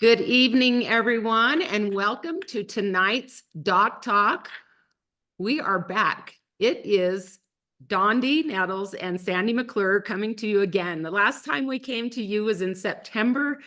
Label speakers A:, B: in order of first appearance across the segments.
A: Good evening, everyone, and welcome to tonight's Doc Talk. We are back. It is Dondee, Nettles, and Sandy McClure coming to you again. The last time we came to you was in September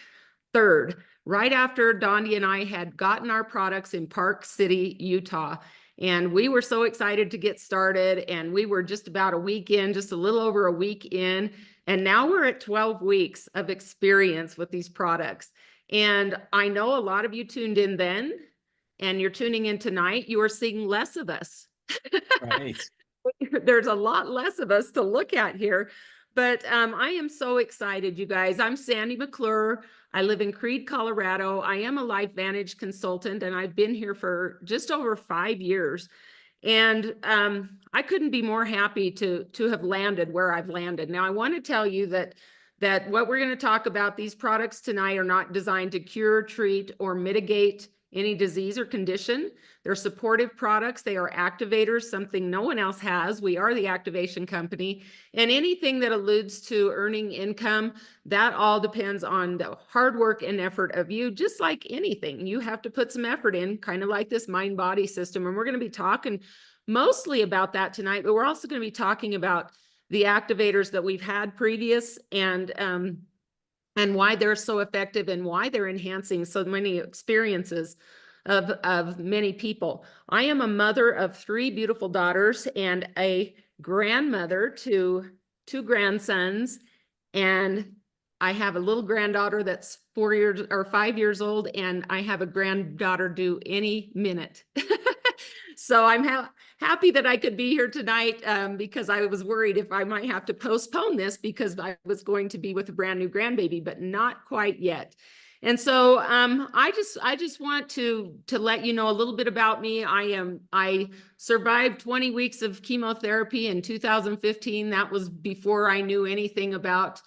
A: 3rd, right after Dondee and I had gotten our products in Park City, Utah. And we were so excited to get started, and we were just about a week in, just a little over a week in. And now we're at 12 weeks of experience with these products. And I know a lot of you tuned in then, and you're tuning in tonight. You are seeing less of us.
B: Right.
A: There's a lot less of us to look at here. But I am so excited, you guys. I'm Sandy McClure. I live in Creede, Colorado. I am a LifeVantage consultant, and I've been here for just over 5 years. And I couldn't be more happy to have landed where I've landed. Now, I want to tell you that what we're going to talk about, these products tonight are not designed to cure, treat, or mitigate any disease or condition. They're supportive products. They are activators, something no one else has. We are the activation company. And anything that alludes to earning income, that all depends on the hard work and effort of you. Just like anything, you have to put some effort in, kind of like this mind-body system. And we're going to be talking mostly about that tonight, but we're also going to be talking about the activators that we've had previous and why they're so effective and why they're enhancing so many experiences of many people. I am a mother of 3 beautiful daughters and a grandmother to 2 grandsons. And I have a little granddaughter that's 4 years or 5 years old, and I have a granddaughter due any minute. So I'm happy that I could be here tonight because I was worried if I might have to postpone this because I was going to be with a brand new grandbaby, but not quite yet. And so I just want to let you know a little bit about me. I survived 20 weeks of chemotherapy in 2015. That was before I knew anything about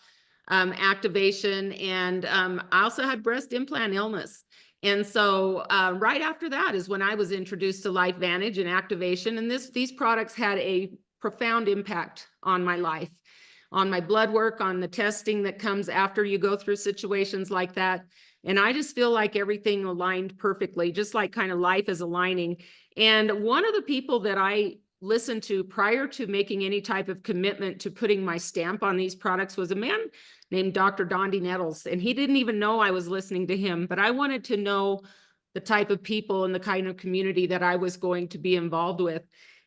A: activation, and I also had breast implant illness. And so right after that is when I was introduced to LifeVantage and activation. And these products had a profound impact on my life, on my blood work, on the testing that comes after you go through situations like that. And I just feel like everything aligned perfectly, just like kind of life is aligning. And one of the people that I listened to prior to making any type of commitment to putting my stamp on these products was a man named Dr. Dondee Nettles. And he didn't even know I was listening to him, but I wanted to know the type of people and the kind of community that I was going to be involved with.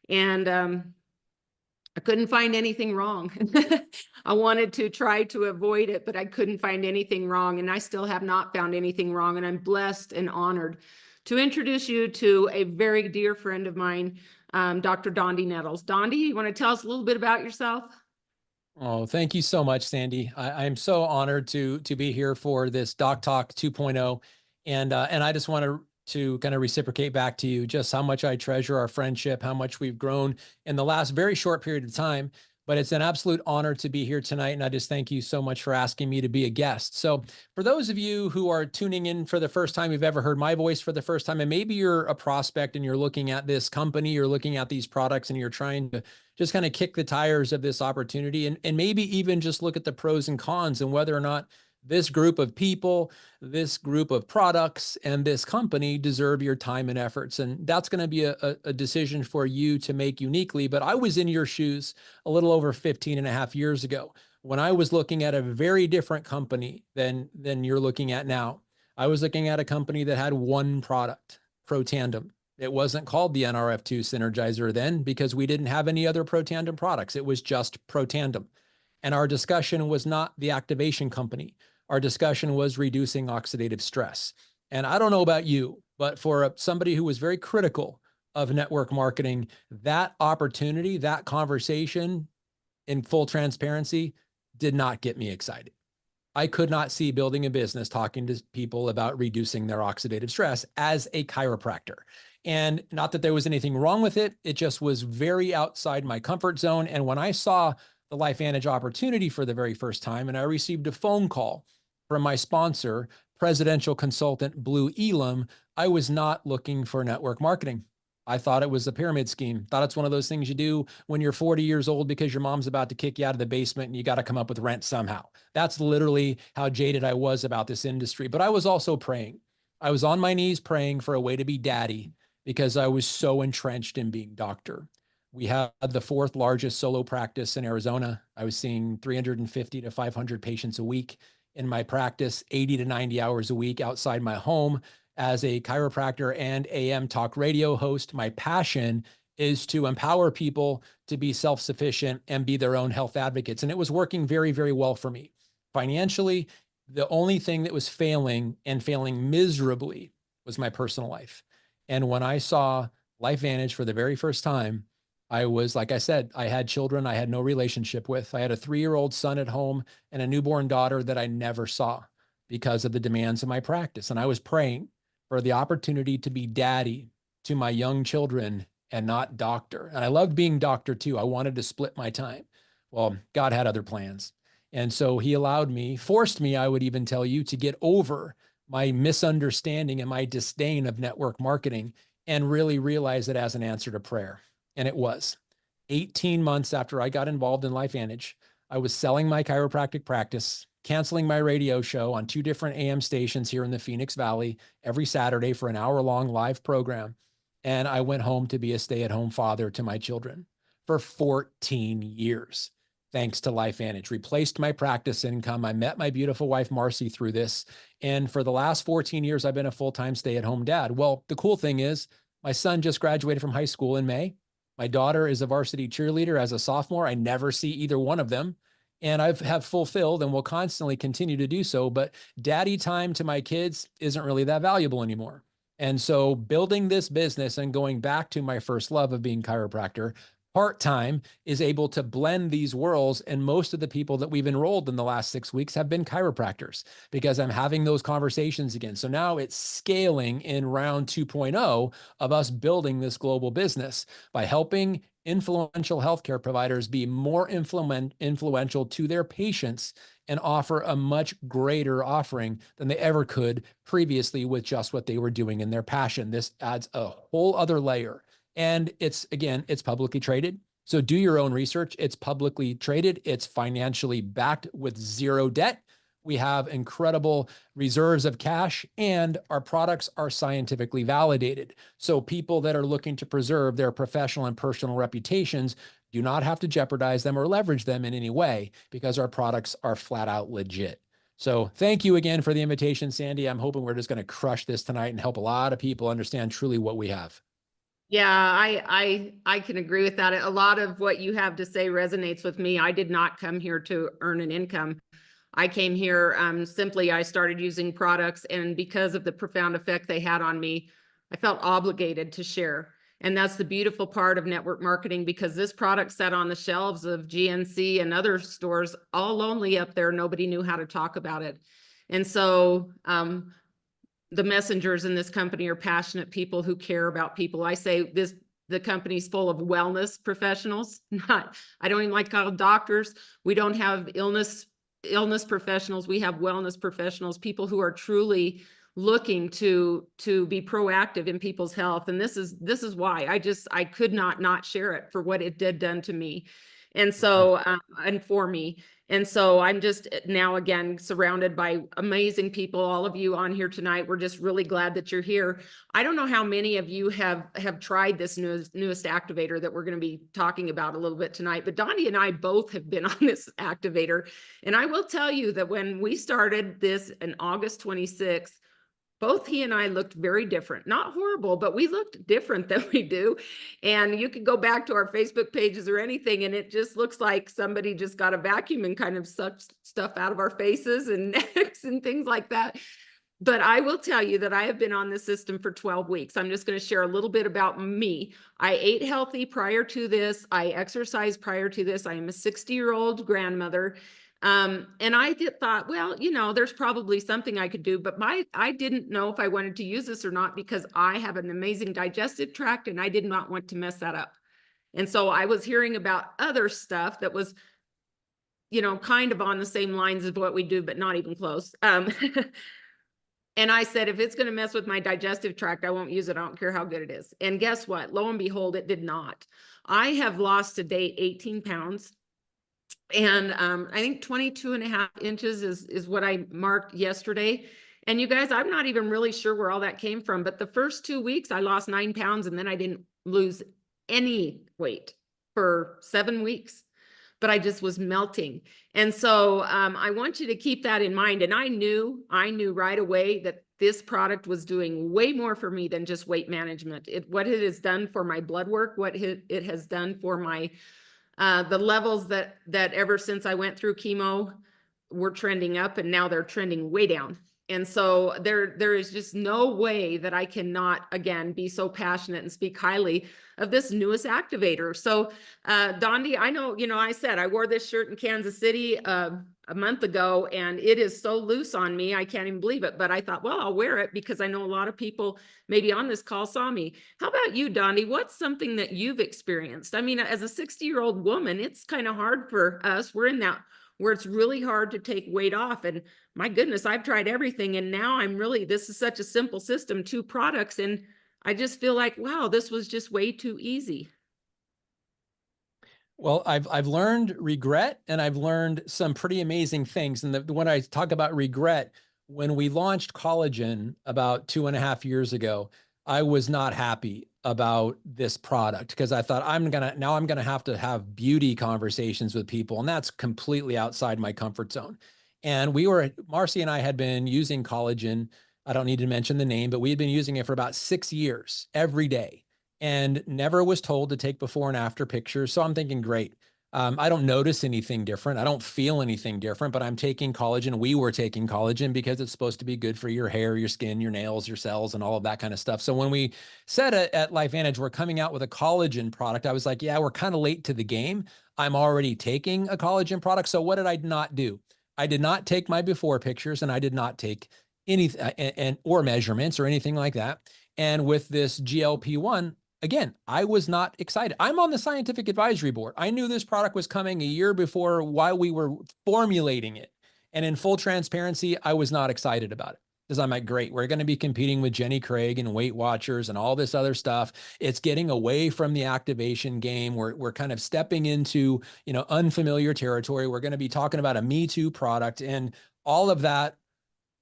A: And I couldn't find anything wrong. I wanted to try to avoid it, but I couldn't find anything wrong. And I still have not found anything wrong. And I'm blessed and honored to introduce you to a very dear friend of mine, Dr. Dondee Nettles. Dondee, you want to tell us a little bit about yourself?
B: Oh, thank you so much, Sandy. I'm so honored to be here for this Doc Talk 2.0. And I just want to kind of reciprocate back to you just how much I treasure our friendship, how much we've grown in the last very short period of time. But it's an absolute honor to be here tonight. And I just thank you so much for asking me to be a guest. So for those of you who are tuning in for the first time, you've ever heard my voice for the first time, and maybe you're a prospect and you're looking at this company, you're looking at these products, and you're trying to just kind of kick the tires of this opportunity and maybe even just look at the pros and cons and whether or not this group of people, this group of products, and this company deserve your time and efforts. And that's going to be a decision for you to make uniquely. But I was in your shoes a little over 15 and a half years ago when I was looking at a very different company than you're looking at now. I was looking at a company that had one product, Protandim. It wasn't called the NRF2 Synergizer then because we didn't have any other Protandim products. It was just Protandim. And our discussion was not the activation company. Our discussion was reducing oxidative stress. And I don't know about you, but for somebody who was very critical of network marketing, that opportunity, that conversation in full transparency did not get me excited. I could not see building a business talking to people about reducing their oxidative stress as a chiropractor. And not that there was anything wrong with it. It just was very outside my comfort zone. And when I saw the LifeVantage opportunity for the very first time, and I received a phone call from my sponsor, presidential consultant Blue Elam, I was not looking for network marketing. I thought it was a pyramid scheme. Thought it's one of those things you do when you're 40 years old because your mom's about to kick you out of the basement and you got to come up with rent somehow. That's literally how jaded I was about this industry. But I was also praying. I was on my knees praying for a way to be daddy because I was so entrenched in being doctor. We had the fourth largest solo practice in Arizona. I was seeing 350 to 500 patients a week in my practice, 80 to 90 hours a week outside my home as a chiropractor and AM talk radio host. My passion is to empower people to be self-sufficient and be their own health advocates. And it was working very, very well for me. Financially, the only thing that was failing and failing miserably was my personal life. And when I saw LifeVantage for the very first time, I was, like I said, I had children I had no relationship with. I had a 3-year-old son at home and a newborn daughter that I never saw because of the demands of my practice. And I was praying for the opportunity to be daddy to my young children and not doctor. And I loved being doctor too. I wanted to split my time. Well, God had other plans. And so he allowed me, forced me, I would even tell you, to get over my misunderstanding and my disdain of network marketing and really realize it as an answer to prayer. And it was 18 months after I got involved in LifeVantage. I was selling my chiropractic practice, canceling my radio show on 2 different AM stations here in the Phoenix Valley every Saturday for an hour-long live program. And I went home to be a stay-at-home father to my children for 14 years, thanks to LifeVantage. Replaced my practice income. I met my beautiful wife, Marcy, through this. And for the last 14 years, I've been a full-time stay-at-home dad. Well, the cool thing is my son just graduated from high school in May. My daughter is a varsity cheerleader as a sophomore. I never see either one of them. And I have fulfilled and will constantly continue to do so. But daddy time to my kids isn't really that valuable anymore. And so building this business and going back to my first love of being chiropractor, part-time is able to blend these worlds. And most of the people that we've enrolled in the last 6 weeks have been chiropractors because I'm having those conversations again. So now it's scaling in round 2.0 of us building this global business by helping influential healthcare providers be more influential to their patients and offer a much greater offering than they ever could previously with just what they were doing in their passion. This adds a whole other layer. And it's, again, it's publicly traded. So do your own research. It's publicly traded. It's financially backed with 0 debt. We have incredible reserves of cash and our products are scientifically validated. So people that are looking to preserve their professional and personal reputations do not have to jeopardize them or leverage them in any way because our products are flat out legit. So thank you again for the invitation, Sandy. I'm hoping we're just going to crush this tonight and help a lot of people understand truly what we have.
A: Yeah, I can agree with that. A lot of what you have to say resonates with me. I did not come here to earn an income. I came here simply, I started using products, and because of the profound effect they had on me, I felt obligated to share. And that's the beautiful part of network marketing, because this product sat on the shelves of GNC and other stores all lonely up there. Nobody knew how to talk about it. And so the messengers in this company are passionate people who care about people. I say the company's full of wellness professionals. I don't even like to call them doctors. We don't have illness professionals. We have wellness professionals, people who are truly looking to be proactive in people's health. And this is why I could not share it for what it did done to me. And so, and for me. And so I'm just now again surrounded by amazing people. All of you on here tonight, we're just really glad that you're here. I don't know how many of you have tried this newest activator that we're going to be talking about a little bit tonight, but Dondee and I both have been on this activator. And I will tell you that when we started this in August 26th, both he and I looked very different. Not horrible, but we looked different than we do. And you can go back to our Facebook pages or anything, and it just looks like somebody just got a vacuum and kind of sucked stuff out of our faces and necks and things like that. But I will tell you that I have been on this system for 12 weeks. I'm just going to share a little bit about me. I ate healthy prior to this. I exercised prior to this. I am a 60-year-old grandmother. And I thought, well, you know, there's probably something I could do, but I didn't know if I wanted to use this or not, because I have an amazing digestive tract and I did not want to mess that up. And so I was hearing about other stuff that was, you know, kind of on the same lines of what we do, but not even close. And I said, if it's going to mess with my digestive tract, I won't use it. I don't care how good it is. And guess what? Lo and behold, it did not. I have lost to date 18 pounds. And I think 22.5 inches is what I marked yesterday. And you guys, I'm not even really sure where all that came from. But the first 2 weeks, I lost 9 pounds, and then I didn't lose any weight for 7 weeks. But I just was melting. And so I want you to keep that in mind. And I knew right away that this product was doing way more for me than just weight management. What it has done for my blood work, what it has done for my the levels that ever since I went through chemo were trending up, and now they're trending way down. And so there is just no way that I cannot, again, be so passionate and speak highly of this newest activator. So Dondee, I know, I said I wore this shirt in Kansas City a month ago, and it is so loose on me, I can't even believe it. But I thought, well, I'll wear it because I know a lot of people maybe on this call saw me. How about you, Dondee? What's something that you've experienced? I mean, as a 60-year-old woman, it's kind of hard for us. We're in that where it's really hard to take weight off. And my goodness, I've tried everything. And now this is such a simple system, 2 products. And I just feel like, wow, this was just way too easy.
B: Well, I've learned regret, and I've learned some pretty amazing things. And when I talk about regret, when we launched collagen about 2.5 years ago, I was not happy about this product because I thought I'm gonna have to have beauty conversations with people, and that's completely outside my comfort zone. And Marcy and I had been using collagen. I don't need to mention the name, but we had been using it for about 6 years every day, and never was told to take before and after pictures. So I'm thinking, great. I don't notice anything different. I don't feel anything different, but I'm taking collagen. We were taking collagen because it's supposed to be good for your hair, your skin, your nails, your cells, and all of that kind of stuff. So when we said at LifeVantage, we're coming out with a collagen product, I was like, yeah, we're kind of late to the game. I'm already taking a collagen product. So what did I not do? I did not take my before pictures, and I did not take anything or measurements or anything like that. And with this GLP-1, again, I was not excited. I'm on the scientific advisory board. I knew this product was coming a year before while we were formulating it. And in full transparency, I was not excited about it because I'm like, great, we're going to be competing with Jenny Craig and Weight Watchers and all this other stuff. It's getting away from the activation game. We're kind of stepping into, unfamiliar territory. We're going to be talking about a Me Too product, and all of that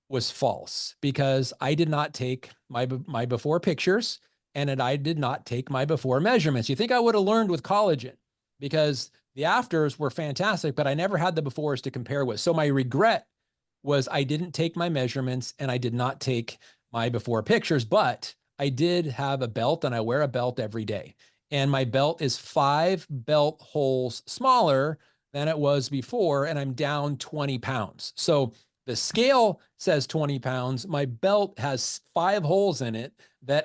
B: was false because I did not take my before pictures, and I did not take my before measurements. You think I would have learned with collagen because the afters were fantastic, but I never had the befores to compare with. So my regret was I didn't take my measurements and I did not take my before pictures, but I did have a belt, and I wear a belt every day. And my belt is 5 belt holes smaller than it was before, and I'm down 20 pounds. So the scale says 20 pounds. My belt has 5 holes in it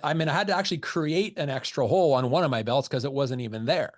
B: I had to actually create an extra hole on one of my belts because it wasn't even there.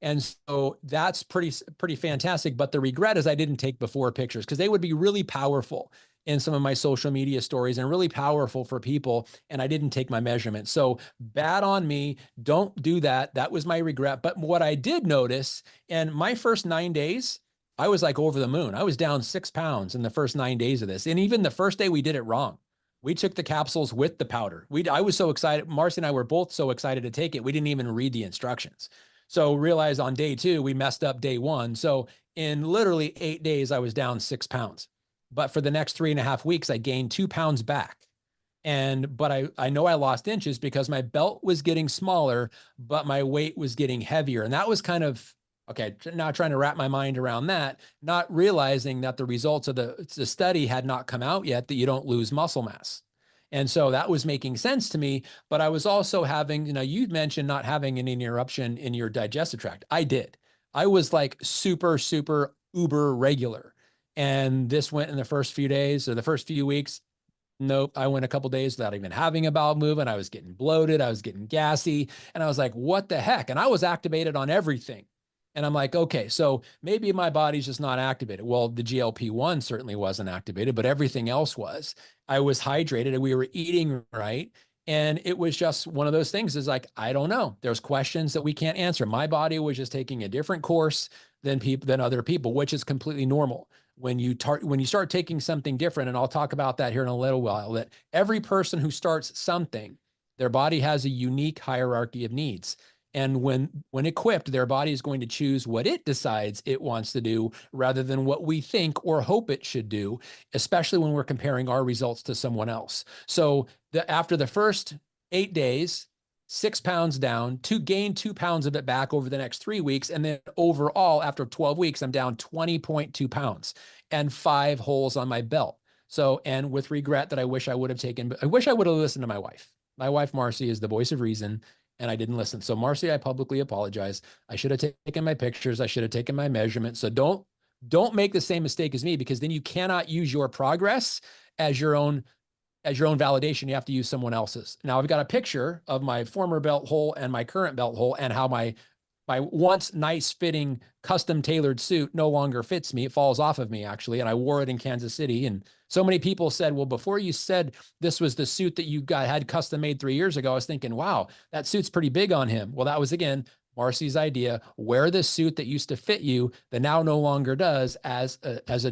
B: And so that's pretty fantastic. But the regret is I didn't take before pictures because they would be really powerful in some of my social media stories and really powerful for people. And I didn't take my measurements. So bad on me. Don't do that. That was my regret. But what I did notice, and my first 9 days, I was like over the moon. I was down 6 pounds in the first 9 days of this. And even the first day we did it wrong. We took the capsules with the powder. I was so excited. Marcy and I were both so excited to take it. We didn't even read the instructions. So realized on day 2, we messed up day 1. So in literally 8 days, I was down 6 pounds. But for the next 3.5 weeks, I gained 2 pounds back. But I know I lost inches because my belt was getting smaller, but my weight was getting heavier. And that was kind of, okay, now trying to wrap my mind around that, not realizing that the results of the study had not come out yet, that you don't lose muscle mass. And so that was making sense to me. But I was also having, you mentioned not having any interruption in your digestive tract. I did. I was like super, super uber regular. And this went in the first few days or the first few weeks. Nope. I went a couple days without even having a bowel movement. I was getting bloated. I was getting gassy. And I was like, what the heck? And I was activated on everything. And I'm like, okay, so maybe my body's just not activated. Well, the GLP-1 certainly wasn't activated, but everything else was. I was hydrated and we were eating right. And it was just one of those things is like, I don't know. There's questions that we can't answer. My body was just taking a different course than other people, which is completely normal. when you start taking something different, and I'll talk about that here in a little while, that every person who starts something, their body has a unique hierarchy of needs. And when equipped, their body is going to choose what it decides it wants to do rather than what we think or hope it should do, especially when we're comparing our results to someone else. So after the first 8 days, 6 pounds down, to gain 2 pounds of it back over the next 3 weeks. And then overall, after 12 weeks, I'm down 20.2 pounds and 5 holes on my belt. So, and with regret that I wish I would have listened to my wife. My wife, Marcy, is the voice of reason, and I didn't listen. So Marcy, I publicly apologize. I should have taken my pictures. I should have taken my measurements. So don't make the same mistake as me, because then you cannot use your progress as your own validation. You have to use someone else's. Now I've got a picture of my former belt hole and my current belt hole, and how my once nice fitting custom tailored suit no longer fits me. It falls off of me, actually. And I wore it in Kansas City. And so many people said, well, before you said this was the suit that you had custom made 3 years ago, I was thinking, wow, that suit's pretty big on him. Well, that was, again, Marcy's idea. Wear this suit that used to fit you that now no longer does, as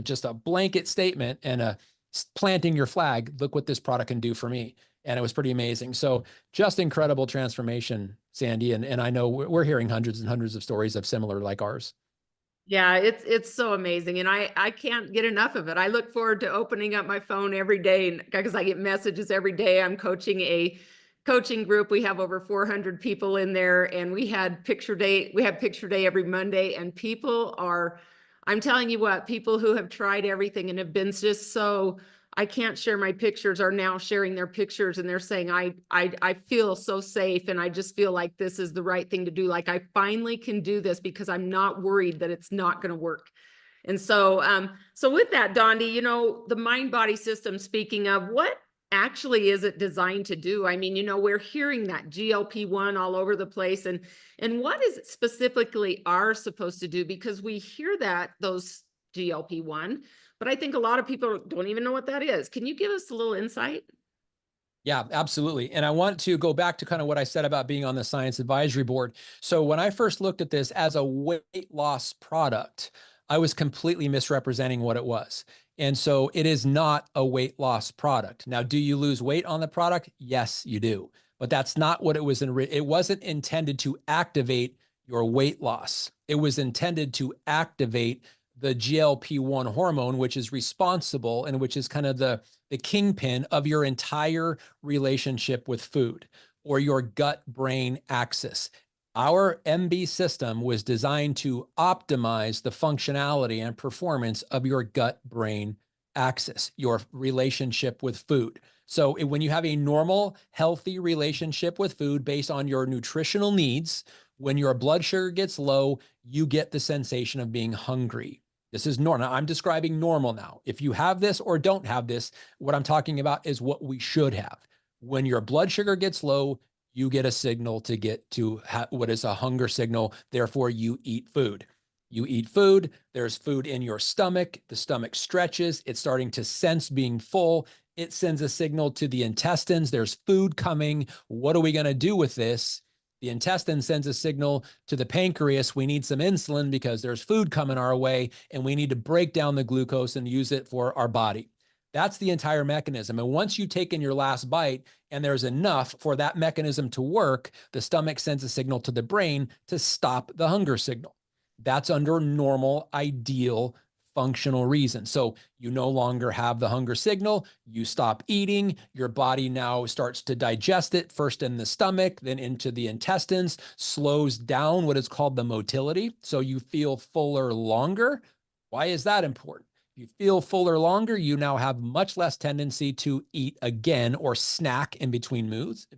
B: just a blanket statement and planting your flag. Look what this product can do for me. And it was pretty amazing. So just incredible transformation, Sandy. And I know we're hearing hundreds and hundreds of stories of similar like ours.
A: Yeah, it's so amazing. And I can't get enough of it. I look forward to opening up my phone every day because I get messages every day. I'm coaching a coaching group. We have over 400 people in there, and we have picture day every Monday, and I'm telling you what, people who have tried everything and have been just so, I can't share my pictures, are now sharing their pictures, and they're saying, I feel so safe, and I just feel like this is the right thing to do. Like, I finally can do this because I'm not worried that it's not going to work. And so with that, Dondee, the mind body system, speaking of, what actually is it designed to do? I mean, we're hearing that GLP-1 all over the place, and what is it specifically are supposed to do? Because we hear that those GLP-1, but I think a lot of people don't even know what that is. Can you give us a little insight?
B: Yeah, absolutely. And I want to go back to kind of what I said about being on the science advisory board. So when I first looked at this as a weight loss product, I was completely misrepresenting what it was. And so it is not a weight loss product. Now, do you lose weight on the product? Yes, you do. But that's not what it was. It wasn't intended to activate your weight loss. It was intended to activate the GLP-1 hormone, which is responsible and which is kind of the kingpin of your entire relationship with food, or your gut-brain axis. Our MB system was designed to optimize the functionality and performance of your gut-brain axis, your relationship with food. So when you have a normal, healthy relationship with food based on your nutritional needs, when your blood sugar gets low, you get the sensation of being hungry. This is normal. I'm describing normal now. If you have this or don't have this, what I'm talking about is what we should have. When your blood sugar gets low, you get a signal to get to what is a hunger signal. Therefore, you eat food. You eat food. There's food in your stomach. The stomach stretches. It's starting to sense being full. It sends a signal to the intestines. There's food coming. What are we going to do with this? The intestine sends a signal to the pancreas. We need some insulin because there's food coming our way, and we need to break down the glucose and use it for our body. That's the entire mechanism. And once you've taken your last bite and there's enough for that mechanism to work, the stomach sends a signal to the brain to stop the hunger signal. That's under normal, ideal, functional reason. So you no longer have the hunger signal, you stop eating, your body now starts to digest it, first in the stomach, then into the intestines, slows down what is called the motility. So you feel fuller longer. Why is that important? If you feel fuller longer, you now have much less tendency to eat again or snack in between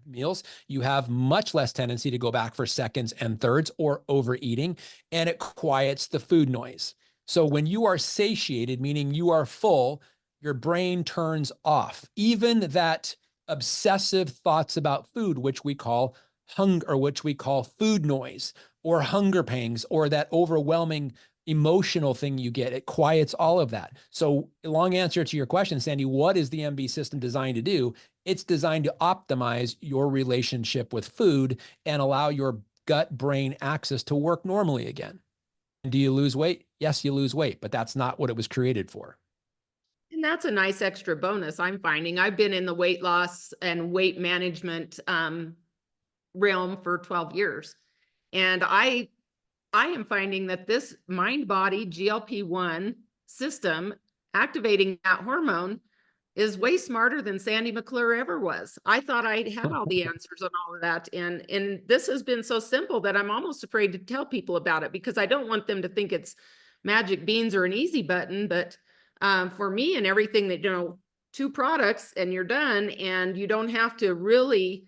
B: meals. You have much less tendency to go back for seconds and thirds or overeating, and it quiets the food noise. So when you are satiated, meaning you are full, your brain turns off. Even that obsessive thoughts about food, which we call hunger, or which we call food noise or hunger pangs, or that overwhelming emotional thing you get, it quiets all of that. So long answer to your question, Sandy, what is the MB system designed to do? It's designed to optimize your relationship with food and allow your gut-brain axis to work normally again. do you lose weight? Yes, you lose weight, but that's not what it was created for.
A: And that's a nice extra bonus I'm finding. I've been in the weight loss and weight management realm for 12 years. And I am finding that this MindBody GLP1 system activating that hormone is way smarter than Sandy McClure ever was. I thought I had all the answers on all of that. And this has been so simple that I'm almost afraid to tell people about it because I don't want them to think it's magic beans or an easy button. But for me and everything that, 2 products and you're done, and you don't have to really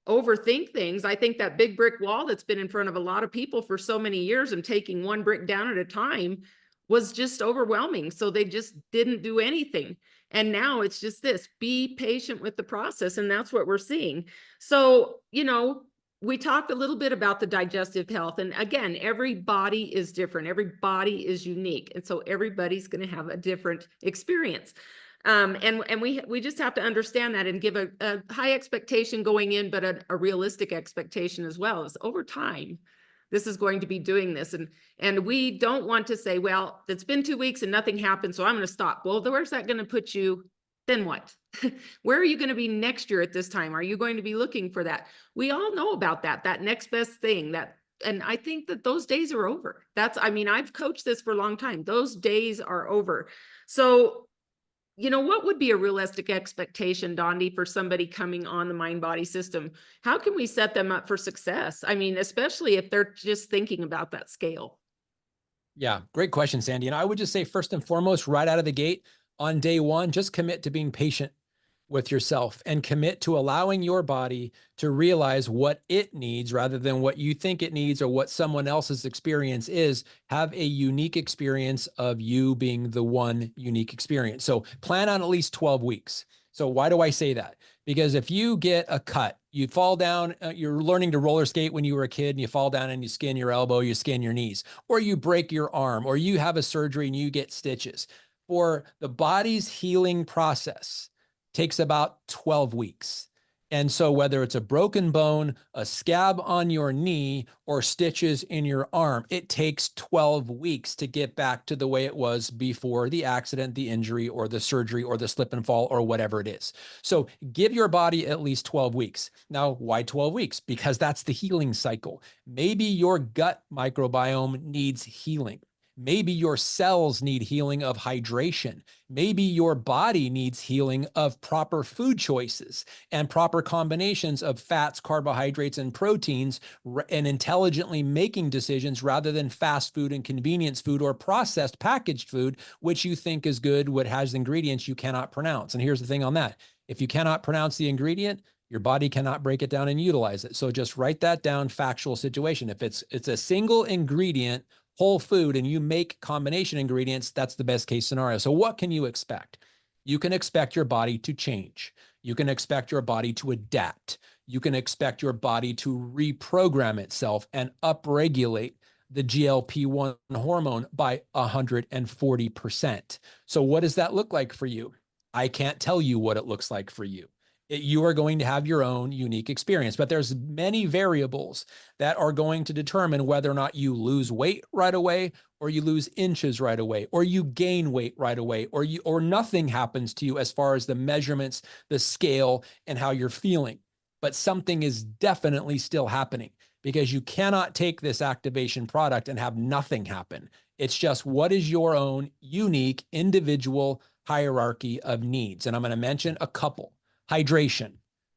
A: overthink things. I think that big brick wall that's been in front of a lot of people for so many years and taking one brick down at a time was just overwhelming. So they just didn't do anything. And now it's just this, be patient with the process. And that's what we're seeing. So, we talked a little bit about the digestive health. And again, every body is different. Every body is unique. And so everybody's going to have a different experience. And we just have to understand that and give a high expectation going in, but a realistic expectation as well. Is over time, this is going to be doing this. And we don't want to say, well, it's been 2 weeks and nothing happened, so I'm going to stop. Well, where's that going to put you? Then what? Where are you going to be next year at this time? Are you going to be looking for that? We all know about that next best thing, and I think that those days are over. I've coached this for a long time. Those days are over. So, what would be a realistic expectation, Dondee, for somebody coming on the mind body system? How can we set them up for success? Especially if they're just thinking about that scale.
B: Yeah, great question, Sandy. And I would just say, first and foremost, right out of the gate on day one, just commit to being patient with yourself and commit to allowing your body to realize what it needs rather than what you think it needs or what someone else's experience is. Have a unique experience of you being the one unique experience. So plan on at least 12 weeks. So why do I say that? Because if you get a cut, you fall down, you're learning to roller skate when you were a kid and you fall down and you skin your elbow, you skin your knees, or you break your arm, or you have a surgery and you get stitches. For the body's healing process takes about 12 weeks. And so whether it's a broken bone, a scab on your knee, or stitches in your arm, it takes 12 weeks to get back to the way it was before the accident, the injury, or the surgery, or the slip and fall, or whatever it is. So give your body at least 12 weeks. Now, why 12 weeks? Because that's the healing cycle. Maybe your gut microbiome needs healing. Maybe your cells need healing of hydration. Maybe your body needs healing of proper food choices and proper combinations of fats, carbohydrates, and proteins, and intelligently making decisions rather than fast food and convenience food or processed packaged food, which you think is good, what has ingredients you cannot pronounce. And here's the thing on that. If you cannot pronounce the ingredient, your body cannot break it down and utilize it. So just write that down, factual situation. If it's a single ingredient, whole food, and you make combination ingredients, that's the best case scenario. So what can you expect? You can expect your body to change. You can expect your body to adapt. You can expect your body to reprogram itself and upregulate the GLP-1 hormone by 140%. So what does that look like for you? I can't tell you what it looks like for you. You are going to have your own unique experience, but there's many variables that are going to determine whether or not you lose weight right away, or you lose inches right away, or you gain weight right away, or nothing happens to you as far as the measurements, the scale, and how you're feeling. But something is definitely still happening, because you cannot take this activation product and have nothing happen. It's just, what is your own unique individual hierarchy of needs? And I'm going to mention a couple. Hydration.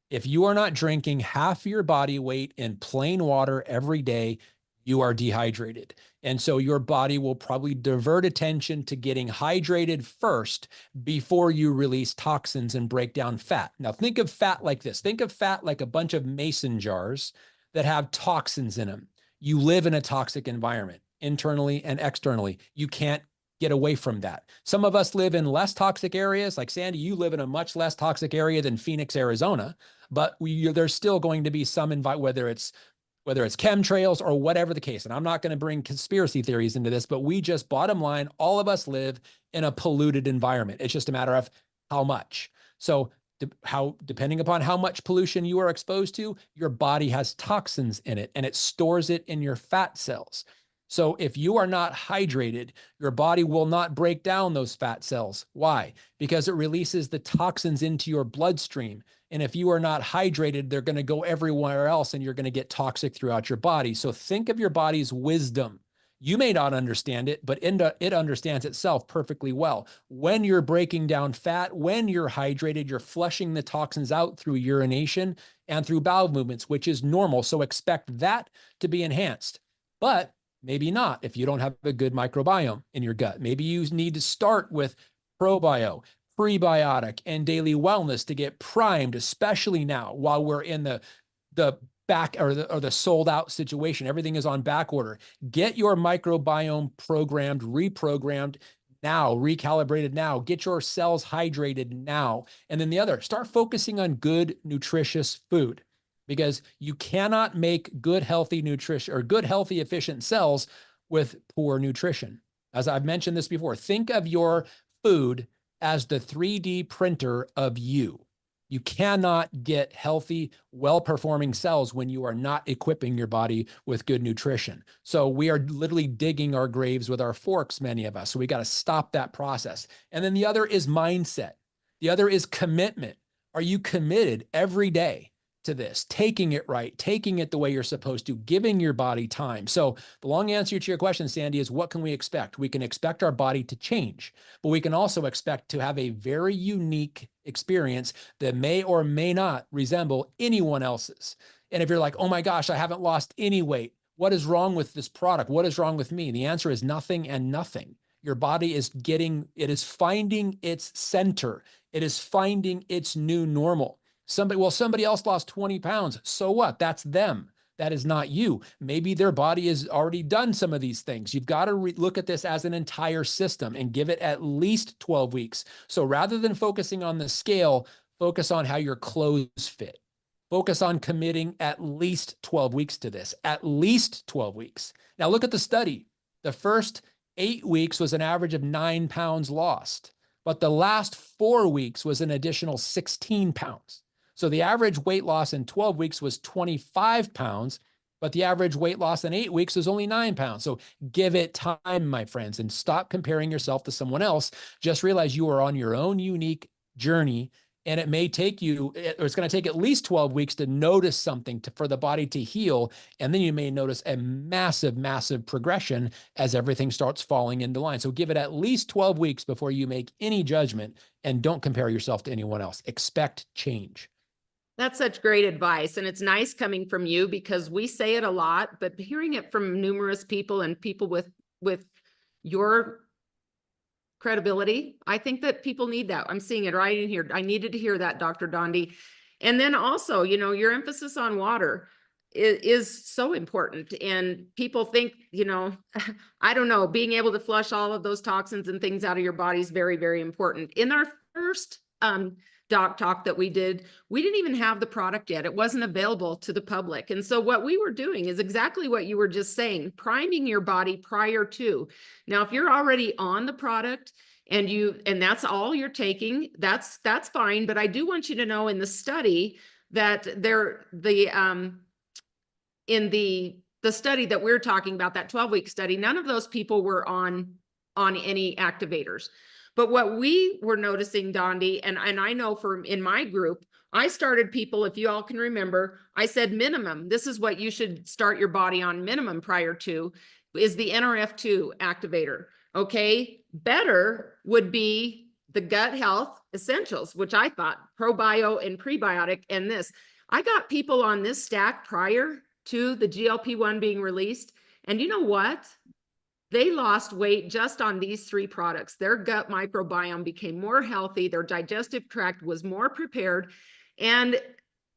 B: If you are not drinking half your body weight in plain water every day, you are dehydrated. And so your body will probably divert attention to getting hydrated first before you release toxins and break down fat. Now think of fat like this. Think of fat like a bunch of mason jars that have toxins in them. You live in a toxic environment, internally and externally. You can't get away from that. Some of us live in less toxic areas. Like Sandy, you live in a much less toxic area than Phoenix, Arizona, but there's still going to be some whether it's chemtrails or whatever the case. And I'm not going to bring conspiracy theories into this, but bottom line, all of us live in a polluted environment. It's just a matter of how much. So depending upon how much pollution you are exposed to, your body has toxins in it, and it stores it in your fat cells. So if you are not hydrated, your body will not break down those fat cells. Why? Because it releases the toxins into your bloodstream. And if you are not hydrated, they're going to go everywhere else and you're going to get toxic throughout your body. So think of your body's wisdom. You may not understand it, but it understands itself perfectly well. When you're breaking down fat, when you're hydrated, you're flushing the toxins out through urination and through bowel movements, which is normal. So expect that to be enhanced. But maybe not if you don't have a good microbiome in your gut. Maybe you need to start with probio, prebiotic, and daily wellness to get primed, especially now while we're in the back or the sold out situation. Everything is on back order. Get your microbiome programmed, reprogrammed now, recalibrated now. Get your cells hydrated now. And then the other, start focusing on good, nutritious food, because you cannot make good, healthy nutrition or good, healthy, efficient cells with poor nutrition. As I've mentioned this before, think of your food as the 3D printer of you. You cannot get healthy, well-performing cells when you are not equipping your body with good nutrition. So we are literally digging our graves with our forks, many of us. So we got to stop that process. And then the other is mindset. The other is commitment. Are you committed every day to this, taking it right, taking it the way you're supposed to, giving your body time? So the long answer to your question, Sandy, is what can we expect? We can expect our body to change, but we can also expect to have a very unique experience that may or may not resemble anyone else's. And if you're like, oh my gosh, I haven't lost any weight, what is wrong with this product? What is wrong with me? The answer is nothing and nothing. Your body is finding its center. It is finding its new normal. Somebody else lost 20 pounds. So what? That's them. That is not you. Maybe their body has already done some of these things. You've got to look at this as an entire system and give it at least 12 weeks. So rather than focusing on the scale, focus on how your clothes fit. Focus on committing at least 12 weeks to this, at least 12 weeks. Now look at the study. The first 8 weeks was an average of 9 pounds lost, but the last 4 weeks was an additional 16 pounds. So the average weight loss in 12 weeks was 25 pounds, but the average weight loss in 8 weeks was only 9 pounds. So give it time, my friends, and stop comparing yourself to someone else. Just realize you are on your own unique journey, and it may take you, or it's going to take at least 12 weeks to notice something for the body to heal. And then you may notice a massive, massive progression as everything starts falling into line. So give it at least 12 weeks before you make any judgment, and don't compare yourself to anyone else. Expect change.
A: That's such great advice. And it's nice coming from you, because we say it a lot, but hearing it from numerous people and people with your credibility, I think that people need that. I'm seeing it right in here. I needed to hear that, Dr. Dondee. And then also, your emphasis on water is so important. And people think, I don't know, being able to flush all of those toxins and things out of your body is very, very important. In our first doc talk that we didn't even have the product yet. It wasn't available to the public. And so what we were doing is exactly what you were just saying, priming your body prior to. Now, if you're already on the product and that's all you're taking, that's fine. But I do want you to know in the study that in the study that we're talking about, that 12-week study, none of those people were on any activators. But what we were noticing, Dondee, and I know in my group, I started people, if you all can remember, I said minimum, this is what you should start your body on minimum prior to, is the NRF2 activator, okay? Better would be the gut health essentials, which I thought probio and prebiotic, and this. I got people on this stack prior to the GLP-1 being released, and you know what? They lost weight just on these 3 products. Their gut microbiome became more healthy. Their digestive tract was more prepared. And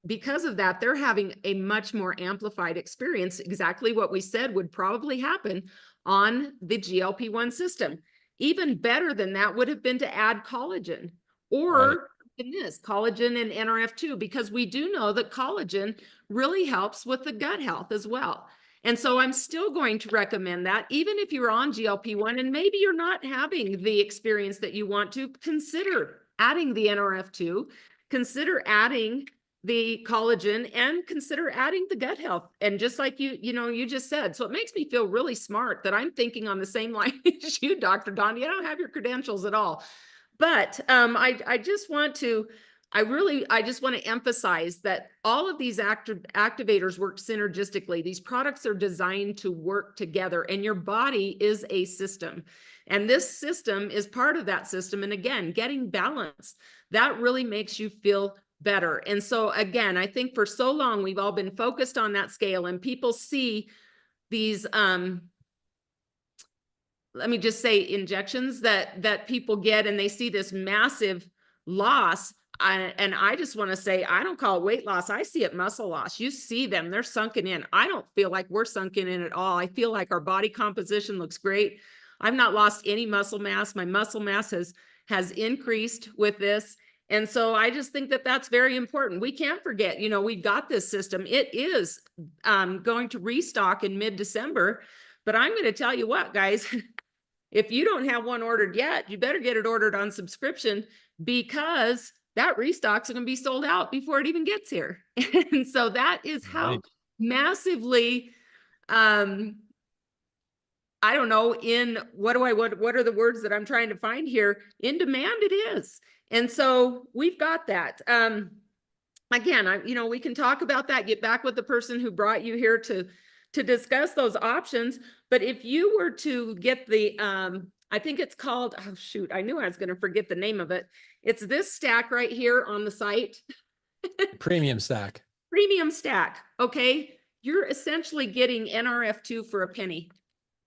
A: because of that, they're having a much more amplified experience, exactly what we said would probably happen on the GLP-1 system. Even better than that would have been to add collagen, or in this collagen and NRF2, because we do know that collagen really helps with the gut health as well. And so I'm still going to recommend that, even if you're on GLP-1 and maybe you're not having the experience that you want to, consider adding the NRF2, consider adding the collagen and consider adding the gut health. And just like you just said, so it makes me feel really smart that I'm thinking on the same line as you, Dr. Dondee. I don't have your credentials at all, but I just want to, I just want to emphasize that all of these activators work synergistically. These products are designed to work together, and your body is a system. And this system is part of that system. And again, getting balance, that really makes you feel better. And so again, I think for so long, we've all been focused on that scale, and people see these, let me just say, injections that people get, and they see this massive loss. And I just want to say, I don't call it weight loss. I see it muscle loss. You see them, they're sunken in. I don't feel like we're sunken in at all. I feel like our body composition looks great. I've not lost any muscle mass. My muscle mass has increased with this. And so I just think that that's very important. We can't forget, we've got this system. It is going to restock in mid-December, but I'm going to tell you what, guys, if you don't have one ordered yet, you better get it ordered on subscription, because that restock's going to be sold out before it even gets here. And so that is how massively, I don't know, what are the words that I'm trying to find here? In demand it is. And so we've got that. Again, we can talk about that, get back with the person who brought you here to discuss those options. But if you were to get the, I think it's called, oh shoot, I knew I was going to forget the name of it. It's this stack right here on the site.
B: Premium stack.
A: Premium stack. Okay. You're essentially getting NRF2 for a penny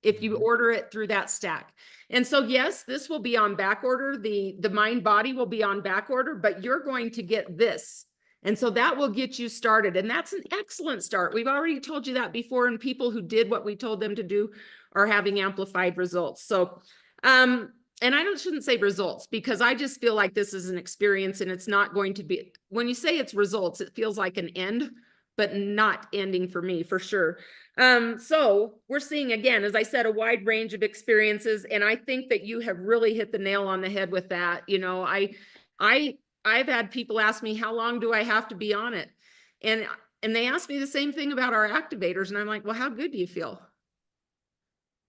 A: if you order it through that stack. And so, yes, this will be on back order. The MindBody will be on back order, but you're going to get this. And so that will get you started. And that's an excellent start. We've already told you that before, and people who did what we told them to do are having amplified results. So, and shouldn't say results, because I just feel like this is an experience, and it's not going to be, when you say it's results, it feels like an end, but not ending for me, for sure. So we're seeing, again, as I said, a wide range of experiences. And I think that you have really hit the nail on the head with that. I've had people ask me, how long do I have to be on it? And they ask me the same thing about our activators. And I'm like, well, how good do you feel?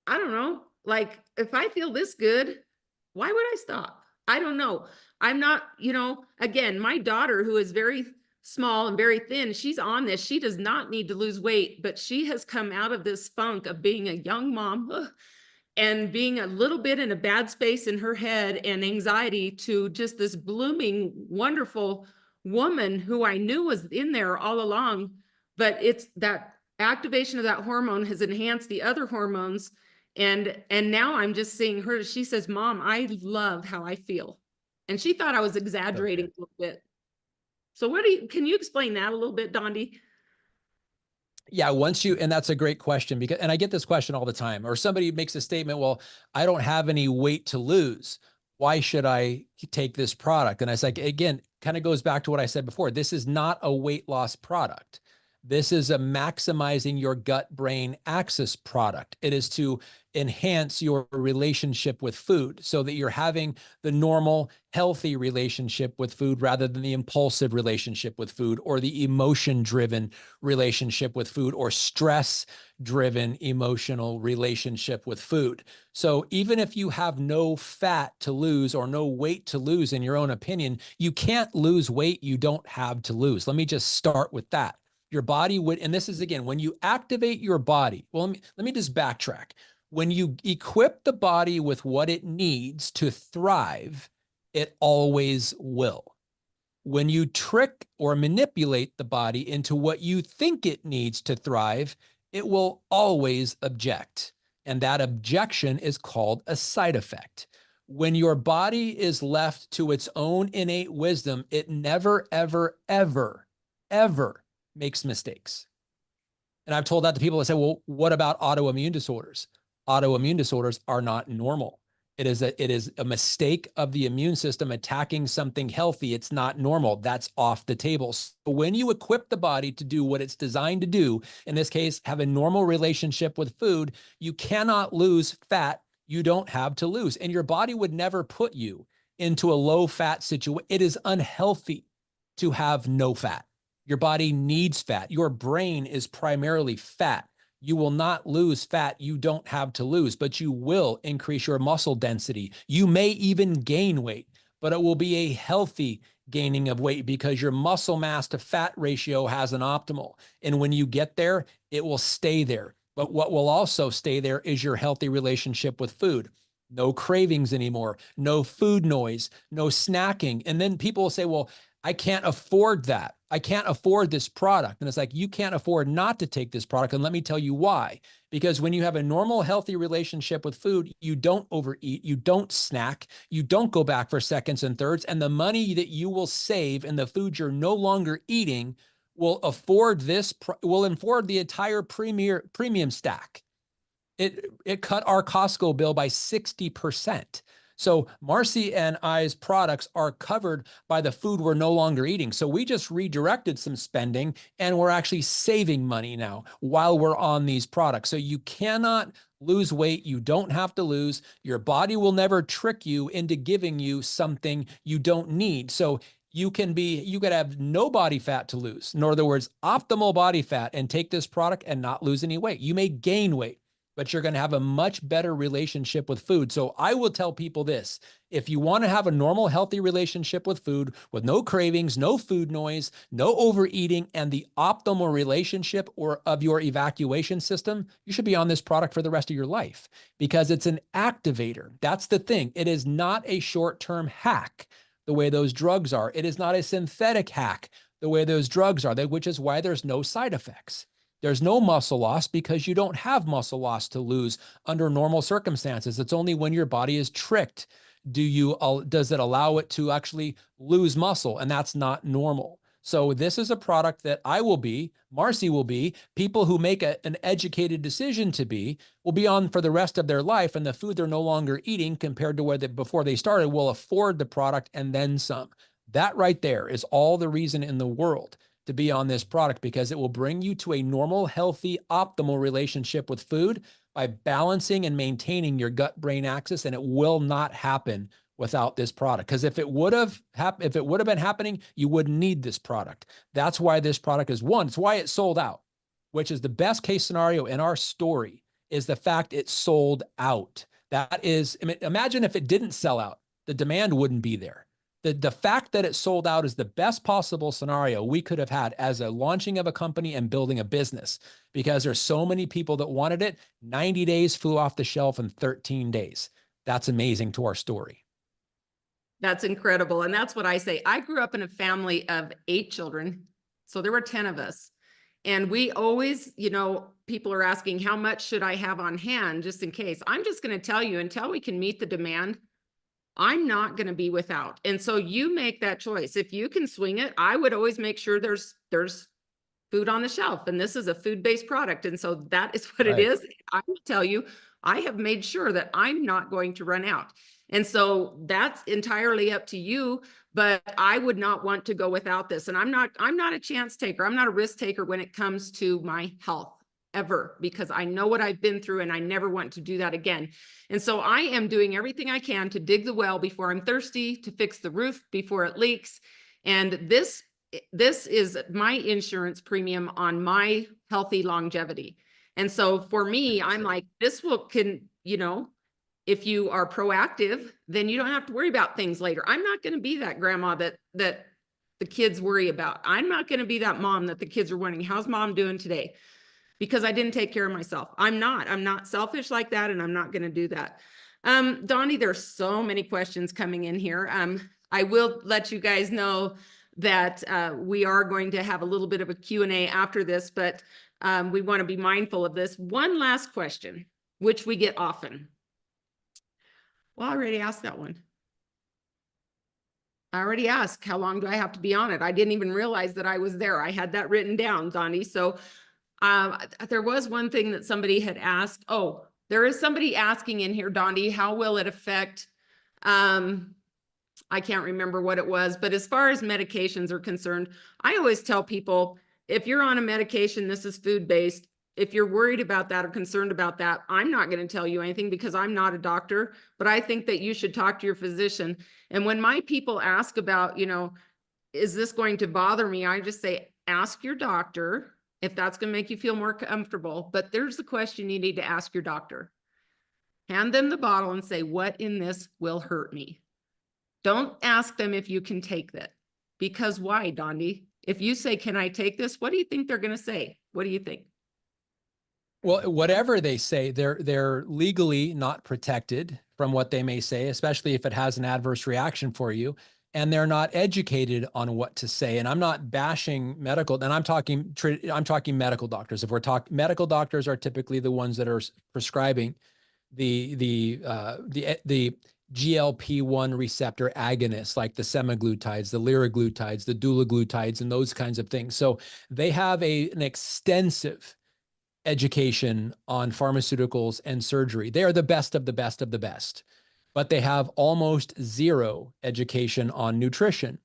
A: I don't know. Like, if I feel this good, why would I stop? I don't know. I'm not, again, my daughter, who is very small and very thin, she's on this. She does not need to lose weight, but she has come out of this funk of being a young mom and being a little bit in a bad space in her head and anxiety, to just this blooming, wonderful woman who I knew was in there all along. But it's that activation of that hormone has enhanced the other hormones. And now I'm just seeing her. She says, Mom, I love how I feel. And she thought I was exaggerating a little bit. So can you explain that a little bit, Dondee?
B: Yeah, and that's a great question, because, and I get this question all the time, or somebody makes a statement, well, I don't have any weight to lose. Why should I take this product? And I say, again, kind of goes back to what I said before. This is not a weight loss product. This is a maximizing your gut-brain axis product. It is to enhance your relationship with food so that you're having the normal, healthy relationship with food rather than the impulsive relationship with food, or the emotion-driven relationship with food, or stress-driven emotional relationship with food. So even if you have no fat to lose or no weight to lose, in your own opinion, you can't lose weight you don't have to lose. Let me just start with that. Your body would, and this is, again, when you activate your body, well, let me just backtrack. When you equip the body with what it needs to thrive, it always will. When you trick or manipulate the body into what you think it needs to thrive, it will always object. And that objection is called a side effect. When your body is left to its own innate wisdom, it never, ever, ever, ever makes mistakes. And I've told that to people that say, well, what about autoimmune disorders? Autoimmune disorders are not normal. It is a mistake of the immune system attacking something healthy. It's not normal. That's off the table. So when you equip the body to do what it's designed to do, in this case, have a normal relationship with food, you cannot lose fat you don't have to lose. And your body would never put you into a low fat situation. It is unhealthy to have no fat. Your body needs fat. Your brain is primarily fat. You will not lose fat you don't have to lose, but you will increase your muscle density. You may even gain weight, but it will be a healthy gaining of weight because your muscle mass to fat ratio has an optimal. And when you get there, it will stay there. But what will also stay there is your healthy relationship with food. No cravings anymore, no food noise, no snacking. And then people will say, well, I can't afford that. I can't afford this product. And it's like, you can't afford not to take this product. And let me tell you why. Because when you have a normal, healthy relationship with food, you don't overeat, you don't snack, you don't go back for seconds and thirds. And the money that you will save in the food you're no longer eating will afford the entire premium stack. It cut our Costco bill by 60%. So Marcy and I's products are covered by the food we're no longer eating. So we just redirected some spending and we're actually saving money now while we're on these products. So you cannot lose weight. You don't have to lose. Your body will never trick you into giving you something you don't need. So you could have no body fat to lose. In other words, optimal body fat, and take this product and not lose any weight. You may gain weight, but you're going to have a much better relationship with food. So I will tell people this: if you want to have a normal, healthy relationship with food, with no cravings, no food noise, no overeating, and the optimal relationship of your evacuation system, you should be on this product for the rest of your life, because it's an activator. That's the thing. It is not a short-term hack the way those drugs are. It is not a synthetic hack the way those drugs are, which is why there's no side effects. There's no muscle loss because you don't have muscle loss to lose under normal circumstances. It's only when your body is tricked does it allow it to actually lose muscle, and that's not normal. So this is a product that Marcy will be, people who make an educated decision will be on for the rest of their life, and the food they're no longer eating compared to before they started will afford the product and then some. That right there is all the reason in the world to be on this product, because it will bring you to a normal, healthy, optimal relationship with food by balancing and maintaining your gut-brain axis, and it will not happen without this product. Because if it would have been happening, you wouldn't need this product. That's why this product is one. It's why it sold out, which is the best case scenario in our story, is the fact it sold out. That is, imagine if it didn't sell out, the demand wouldn't be there. The fact that it sold out is the best possible scenario we could have had as a launching of a company and building a business, because there's so many people that wanted it. 90 days flew off the shelf in 13 days. That's amazing to our story.
A: That's incredible. And that's what I say. I grew up in a family of 8 children. So there were 10 of us. And we always, people are asking, how much should I have on hand just in case? I'm just going to tell you, until we can meet the demand, I'm not going to be without. And so you make that choice. If you can swing it, I would always make sure there's food on the shelf, and this is a food-based product. And so that is what it is. I will tell you, I have made sure that I'm not going to run out. And so that's entirely up to you, but I would not want to go without this. And I'm not a chance taker. I'm not a risk taker when it comes to my health, ever, because I know what I've been through and I never want to do that again. And so I am doing everything I can to dig the well before I'm thirsty, to fix the roof before it leaks. And this is my insurance premium on my healthy longevity. And so for me, I'm like, if you are proactive, then you don't have to worry about things later. I'm not going to be that grandma that the kids worry about. I'm not going to be that mom that the kids are wondering, how's mom doing today? Because I didn't take care of myself. I'm not selfish like that, and I'm not going to do that. Dondee, there's so many questions coming in here. I will let you guys know that we are going to have a little bit of a Q&A after this, but we want to be mindful of this. One last question, which we get often. Well, I already asked that one. I already asked, how long do I have to be on it? I didn't even realize that I was there. I had that written down, Dondee. So there was one thing that somebody had asked. Oh, there is somebody asking in here, Dondee, how will it affect, I can't remember what it was, but as far as medications are concerned, I always tell people, if you're on a medication, this is food-based. If you're worried about that or concerned about that, I'm not going to tell you anything because I'm not a doctor, but I think that you should talk to your physician. And when my people ask about, is this going to bother me? I just say, ask your doctor if that's going to make you feel more comfortable. But there's the question you need to ask your doctor. Hand them the bottle and say, what in this will hurt me? Don't ask them if you can take that. Because why, Dondee? If you say, can I take this? What do you think they're going to say? What do you think?
B: Well, whatever they say, they're legally not protected from what they may say, especially if it has an adverse reaction for you, and they're not educated on what to say. And I'm not bashing medical, and I'm talking medical doctors. If we're talking, medical doctors are typically the ones that are prescribing the GLP-1 receptor agonists, like the semaglutides, the liraglutides, the dulaglutides, and those kinds of things. So they have an extensive education on pharmaceuticals and surgery. They are the best of the best of the best, but they have almost zero education on nutrition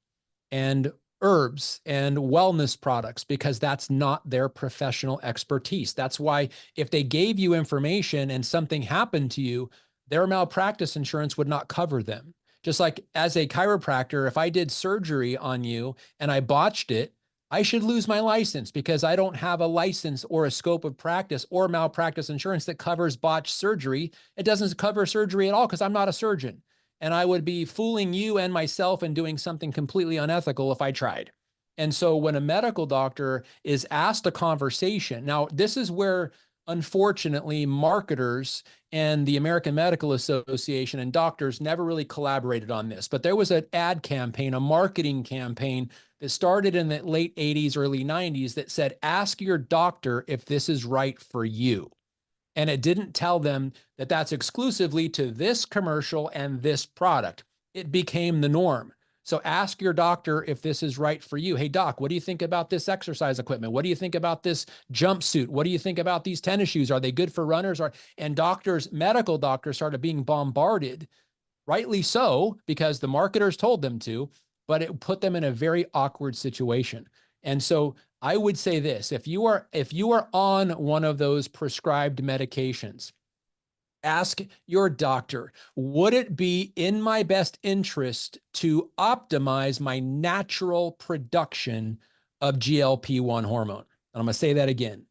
B: and herbs and wellness products, because that's not their professional expertise. That's why if they gave you information and something happened to you, their malpractice insurance would not cover them. Just like as a chiropractor, if I did surgery on you and I botched it, I should lose my license because I don't have a license or a scope of practice or malpractice insurance that covers botched surgery. It doesn't cover surgery at all because I'm not a surgeon. And I would be fooling you and myself and doing something completely unethical if I tried. And so when a medical doctor is asked a conversation, now this is where, unfortunately, marketers and the American Medical Association and doctors never really collaborated on this. But there was an ad campaign, a marketing campaign that started in the late 80s, early 90s that said, ask your doctor if this is right for you. And it didn't tell them that that's exclusively to this commercial and this product. It became the norm. So ask your doctor if this is right for you. Hey, doc, what do you think about this exercise equipment? What do you think about this jumpsuit? What do you think about these tennis shoes? Are they good for runners? And doctors, medical doctors, started being bombarded, rightly so, because the marketers told them to, but it put them in a very awkward situation. And so I would say this, if you are on one of those prescribed medications, ask your doctor, would it be in my best interest to optimize my natural production of GLP-1 hormone? And I'm going to say that again.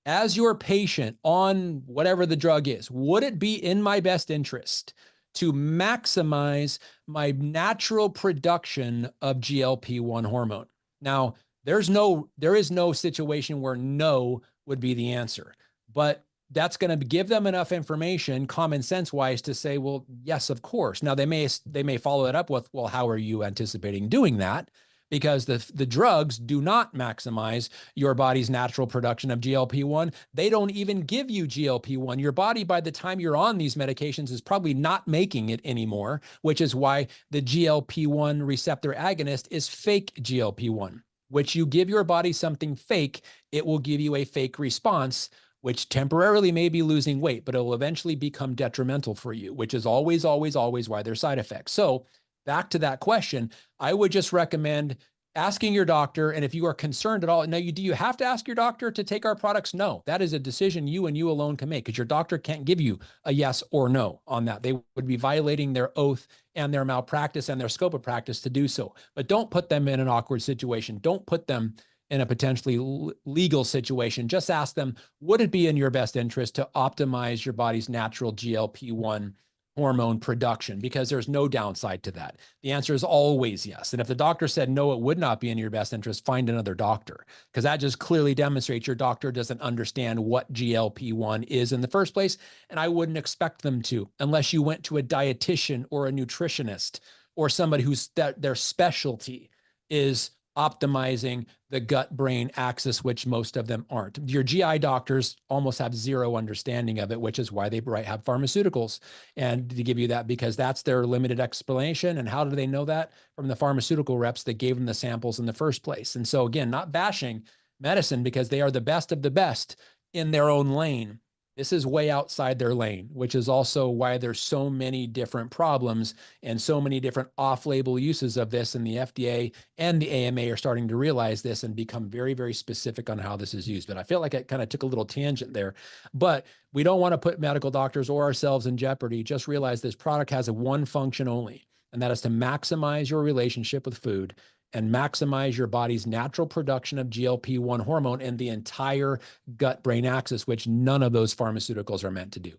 B: As your patient on whatever the drug is, would it be in my best interest to maximize my natural production of GLP-1 hormone? Now, there is no situation where no would be the answer, but that's going to give them enough information, common sense wise, to say, well, yes, of course. Now they may follow it up with, well, how are you anticipating doing that? Because the drugs do not maximize your body's natural production of GLP-1. They don't even give you GLP-1. Your body, by the time you're on these medications, is probably not making it anymore, which is why the GLP-1 receptor agonist is fake GLP-1, which you give your body something fake, it will give you a fake response, which temporarily may be losing weight, but it will eventually become detrimental for you, which is always, always, always why there's side effects. So back to that question, I would just recommend asking your doctor. And if you are concerned at all, now do you have to ask your doctor to take our products? No, that is a decision you and you alone can make, because your doctor can't give you a yes or no on that. They would be violating their oath and their malpractice and their scope of practice to do so. But don't put them in an awkward situation. Don't put them in a potentially legal situation. Just ask them, would it be in your best interest to optimize your body's natural GLP-1 hormone production? Because there's no downside to that. The answer is always yes. And if the doctor said no, it would not be in your best interest, find another doctor, because that just clearly demonstrates your doctor doesn't understand what GLP-1 is in the first place. And I wouldn't expect them to, unless you went to a dietitian or a nutritionist or somebody who's their specialty is optimizing the gut-brain axis, which most of them aren't. Your GI doctors almost have zero understanding of it, which is why they have pharmaceuticals and to give you that, because that's their limited explanation. And how do they know that? From the pharmaceutical reps that gave them the samples in the first place. And so again, not bashing medicine, because they are the best of the best in their own lane. This is way outside their lane, which is also why there's so many different problems and so many different off-label uses of this. And the FDA and the AMA are starting to realize this and become very, very specific on how this is used. But I feel like I kind of took a little tangent there. But we don't want to put medical doctors or ourselves in jeopardy. Just realize this product has one function only, and that is to maximize your relationship with food and maximize your body's natural production of GLP-1 hormone and the entire gut-brain axis, which none of those pharmaceuticals are meant to do.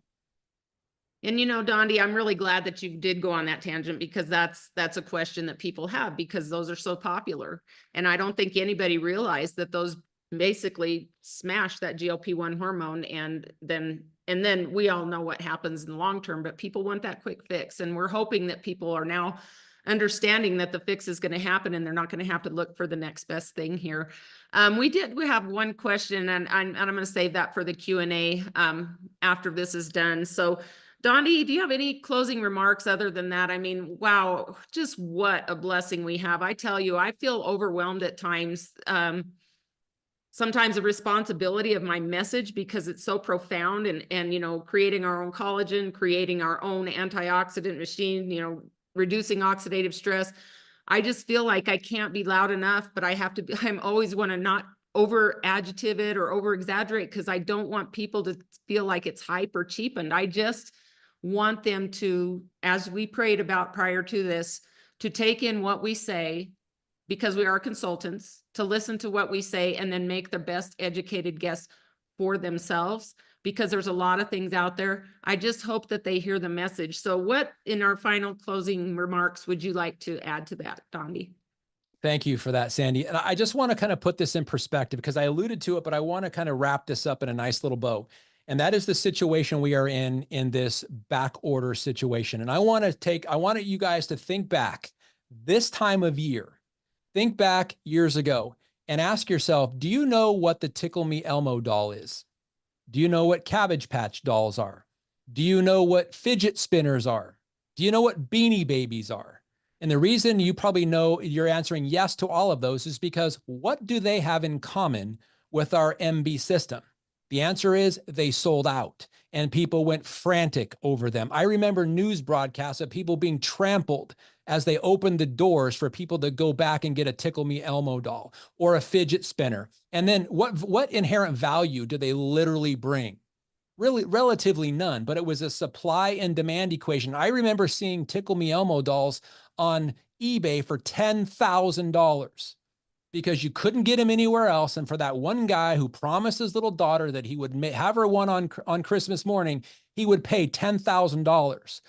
A: And Dondee, I'm really glad that you did go on that tangent, because that's a question that people have, because those are so popular. And I don't think anybody realized that those basically smash that GLP-1 hormone, and then we all know what happens in the long term, but people want that quick fix. And we're hoping that people are now understanding that the fix is going to happen and they're not going to have to look for the next best thing here. We have one question, and I'm going to save that for the Q&A after this is done. So Dondee, do you have any closing remarks other than that? I mean, wow, just what a blessing we have. I tell you, I feel overwhelmed at times. Sometimes the responsibility of my message, because it's so profound, and creating our own collagen, creating our own antioxidant machine, reducing oxidative stress. I just feel like I can't be loud enough, but I'm always want to not over adjective it or over exaggerate, because I don't want people to feel like it's hype or cheapened. I just want them to, as we prayed about prior to this, to take in what we say, because we are consultants, to listen to what we say and then make the best educated guess for themselves, because there's a lot of things out there. I just hope that they hear the message. So what, in our final closing remarks, would you like to add to that, Dondee?
B: Thank you for that, Sandy. And I just want to kind of put this in perspective, because I alluded to it, but I want to kind of wrap this up in a nice little bow. And that is the situation we are in this back order situation. And I want you guys to think back this time of year, think back years ago and ask yourself, do you know what the Tickle Me Elmo doll is? Do you know what Cabbage Patch dolls are? Do you know what fidget spinners are? Do you know what Beanie Babies are? And the reason you probably know you're answering yes to all of those is because what do they have in common with our MB system? The answer is they sold out and people went frantic over them. I remember news broadcasts of people being trampled as they opened the doors for people to go back and get a Tickle Me Elmo doll or a fidget spinner. And then what inherent value do they literally bring? Really, relatively none, but it was a supply and demand equation. I remember seeing Tickle Me Elmo dolls on eBay for $10,000 because you couldn't get him anywhere else. And for that one guy who promised his little daughter that he would have her one on Christmas morning, he would pay $10,000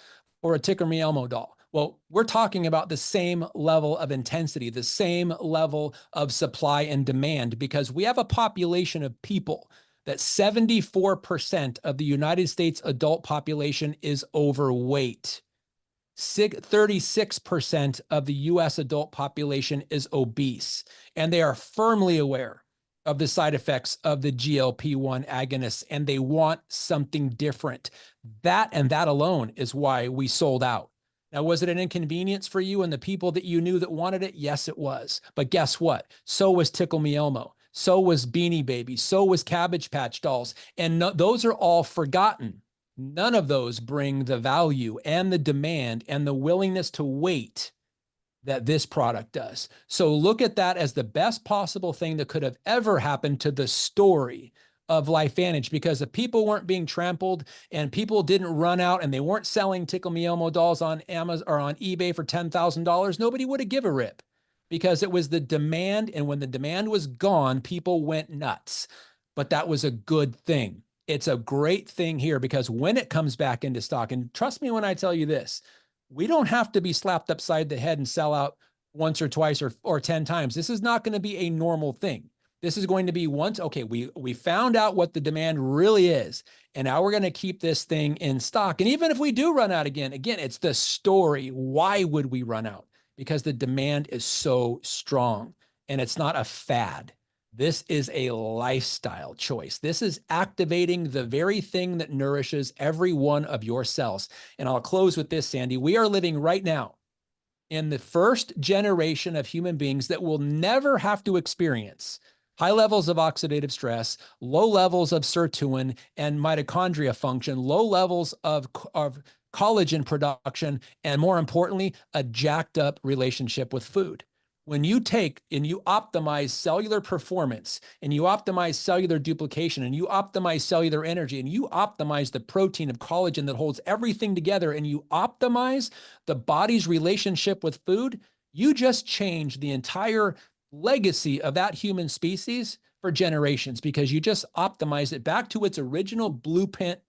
B: for a Tickle Me Elmo doll. Well, we're talking about the same level of intensity, the same level of supply and demand, because we have a population of people that 74% of the United States adult population is overweight. 36% of the US adult population is obese, and they are firmly aware of the side effects of the GLP-1 agonists, and they want something different. That and that alone is why we sold out. Now, was it an inconvenience for you and the people that you knew that wanted it? Yes, it was. But guess what? So was Tickle Me Elmo. So was Beanie Baby. So was Cabbage Patch dolls. And those are all forgotten. None of those bring the value and the demand and the willingness to wait that this product does. So look at that as the best possible thing that could have ever happened to the story of LifeVantage, because if people weren't being trampled and people didn't run out and they weren't selling Tickle Me Elmo dolls on Amazon or on eBay for $10,000, nobody would have given a rip, because it was the demand. And when the demand was gone, people went nuts. But that was a good thing. It's a great thing here, because when it comes back into stock, and trust me when I tell you this, we don't have to be slapped upside the head and sell out once or twice or 10 times. This is not going to be a normal thing. This is going to be once, okay, we found out what the demand really is, and now we're going to keep this thing in stock. And even if we do run out again, it's the story. Why would we run out? Because the demand is so strong, and it's not a fad. This is a lifestyle choice. This is activating the very thing that nourishes every one of your cells. And I'll close with this, Sandy. We are living right now in the first generation of human beings that will never have to experience high levels of oxidative stress, low levels of sirtuin and mitochondria function, low levels of collagen production, and more importantly, a jacked up relationship with food. When you take and you optimize cellular performance, and you optimize cellular duplication, and you optimize cellular energy, and you optimize the protein of collagen that holds everything together, and you optimize the body's relationship with food, You just changed the entire legacy of that human species for generations because you just optimized it back to its original blueprint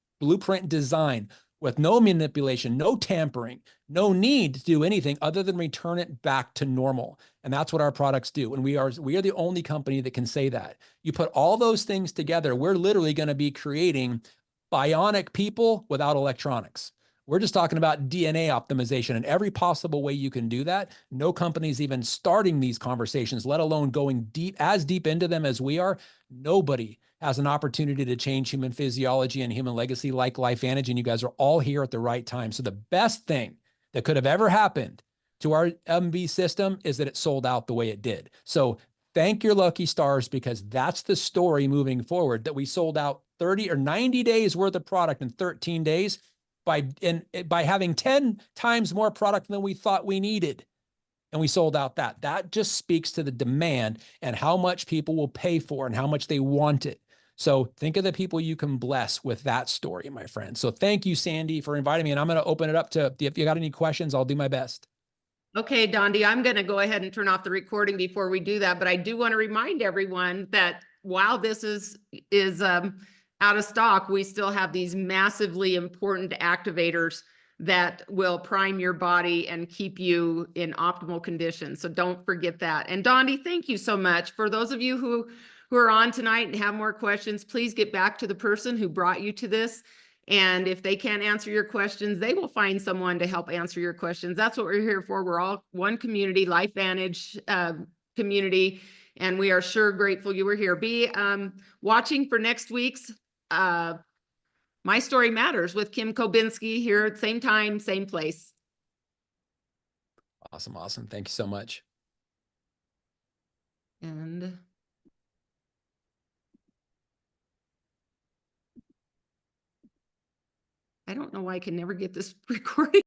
B: design with no manipulation, no tampering, no need to do anything other than return it back to normal. And that's what our products do. And we are the only company that can say that. You put all those things together, we're literally going to be creating bionic people without electronics. We're just talking about DNA optimization and every possible way you can do that. No company's even starting these conversations, let alone going deep into them as we are. Nobody has an opportunity to change human physiology and human legacy like LifeVantage, and you guys are all here at the right time. So the best thing that could have ever happened to our MV system is that it sold out the way it did. So thank your lucky stars, because that's the story moving forward, that we sold out 30 or 90 days worth of product in 13 days by having 10 times more product than we thought we needed. And we sold out that. That just speaks to the demand and how much people will pay for and how much they want it. So think of the people you can bless with that story, my friend. So thank you, Sandy, for inviting me. And I'm going to open it up to, if you got any questions, I'll do my best.
A: Okay, Dondee, I'm going to go ahead and turn off the recording before we do that, but I do want to remind everyone that while this is out of stock, we still have these massively important activators that will prime your body and keep you in optimal condition. So don't forget that. And Dondee, thank you so much. For those of you who are on tonight and have more questions, please get back to the person who brought you to this. And if they can't answer your questions, they will find someone to help answer your questions. That's what we're here for. We're all one community, LifeVantage community, and we are sure grateful you were here. Be watching for next week's My Story Matters with Kim Kobinski here at same time, same place.
B: Awesome. Awesome. Thank you so much.
A: And I don't know why I can never get this recording.